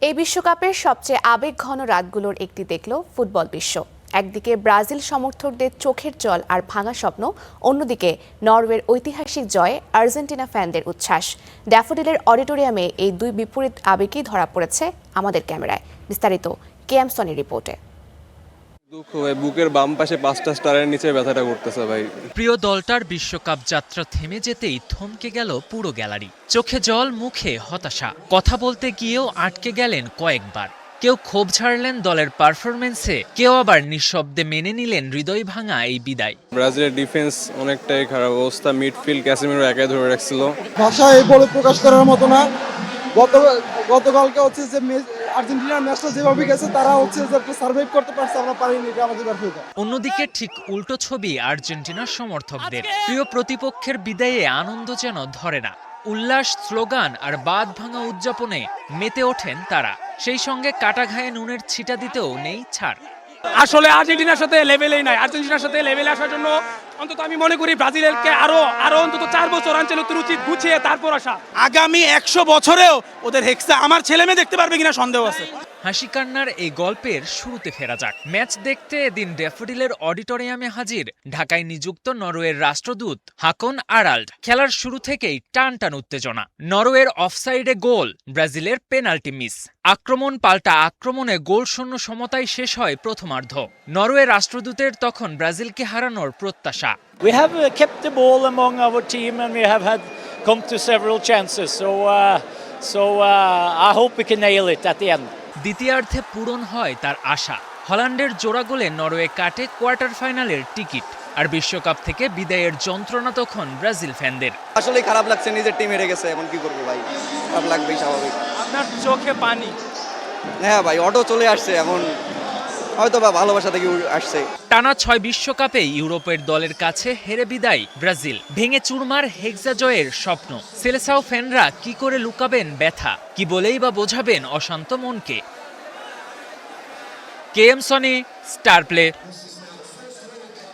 এই বিশ্বকাপের সবচেয়ে আবেগঘন রাতগুলোর একটি দেখল ফুটবল বিশ্ব। একদিকে ব্রাজিল সমর্থকদের চোখের জল আর ভাঙা স্বপ্ন, অন্যদিকে নরওয়ের ঐতিহাসিক জয়ে আর্জেন্টিনা ফ্যানদের উচ্ছ্বাস। ড্যাফোডিলের অডিটোরিয়ামে এই দুই বিপরীত আবেগই ধরা পড়েছে আমাদের ক্যামেরায়। বিস্তারিত কেএম সনির রিপোর্টে। দুঃখ ভাই, বুকের বাম পাশে 5টা স্টারের নিচে ব্যথাটা করতেছে ভাই। প্রিয় দলটার বিশ্বকাপ যাত্রা থেমে যেতেই থমকে গেল পুরো গ্যালারি। চোখে জল, মুখে হতাশা। কথা বলতে গিয়েও আটকে গেলেন কয়েকবার। কেউ ক্ষোভ ঝাড়লেন দলের পারফরমেন্সে, কেউ আবার নিঃশব্দে মেনে নিলেন হৃদয় ভাঙা এই বিদায়। ব্রাজিলের ডিফেন্স অনেকটাই খারাপ অবস্থা, মিডফিল্ড ক্যাসেমিরো একাই ধরে রাখছিল। ভাষায় বলে প্রকাশ করার মতো না। গতকালকে হচ্ছে যে আর্জেন্টিনার ম্যাচটা যেভাবে গেছে, তারা হচ্ছে যে একটু সার্ভাইভ করতে পারছে, আমরা পারিনি, এটা আমাদের ব্যর্থতা। অন্যদিকে ঠিক উল্টো ছবি আর্জেন্টিনার সমর্থকদের। প্রিয় প্রতিপক্ষের বিদায়ে আনন্দ যেন ধরে না। উল্লাস, স্লোগান আর বাঁধ ভাঙা উদযাপনে মেতে ওঠেন তারা। সেই সঙ্গে কাটা ঘায়ে নুনের ছিটা দিতেও নেই ছাড়। আসলে আর্জেন্টিনার সাথে লেভেলেই নাই। আর্জেন্টিনার সাথে লেভেলে আসার জন্য অন্তত আমি মনে করি ব্রাজিলকে আরো অন্তত 4 বছর আঞ্চলিক উচিত, গুছিয়ে তারপর আসা। আগামী 100 বছরেও ওদের হেক্সা আমার ছেলে মেয়ে দেখতে পারবে কিনা সন্দেহ আছে। হাসি কান্নার এই গল্পের শুরুতে ফেরা যাক। ম্যাচ দেখতে এদিন ড্যাফোডিলের অডিটোরিয়ামে হাজির ঢাকায় নিযুক্ত নরওয়ের রাষ্ট্রদূত হাকন আরাল্ড। খেলার শুরু থেকেই টান টান উত্তেজনা। নরওয়ের অফসাইডে গোল, ব্রাজিলের পেনাল্টি মিস। আক্রমণ পাল্টা আক্রমণে গোলশূন্য সমতায় শেষ হয় প্রথমার্ধ। নরওয়ের রাষ্ট্রদূতের তখন ব্রাজিলকে হারানোর প্রত্যাশা। We have kept the ball among our team and we have had come to several chances. So I hope we can nail it at the end. দ্বিতীয়ার্ধে পূরণ হয় তার আশা। হল্যান্ডের জোড়া গোলে নরওয়ে কাটে কোয়ার্টার ফাইনালের টিকিট। আর বিশ্বকাপ থেকে বিদায়ের যন্ত্রণা তখন ব্রাজিল ফ্যানদের। আসলে খারাপ লাগছে, নিজের টিম হেরে গেছে, এখন কি করবো ভাই, খারাপ লাগবেই স্বাভাবিক। আপনার চোখে পানি? হ্যাঁ ভাই, অটো চলে আসছে, এখন হয়তো বা ভালোবাসা থেকে আসছে। টানা 6 বিশ্বকাপে ইউরোপের দলের কাছে হেরে বিদায় ব্রাজিল। ভেঙে চুরমার হেক্সা জয়ের স্বপ্ন। সেলেসাও ফ্যানরা কি করে লুকাবেন ব্যথা, কি বলেই বা বোঝাবেন অশান্ত মনকে। KM Sony, star play.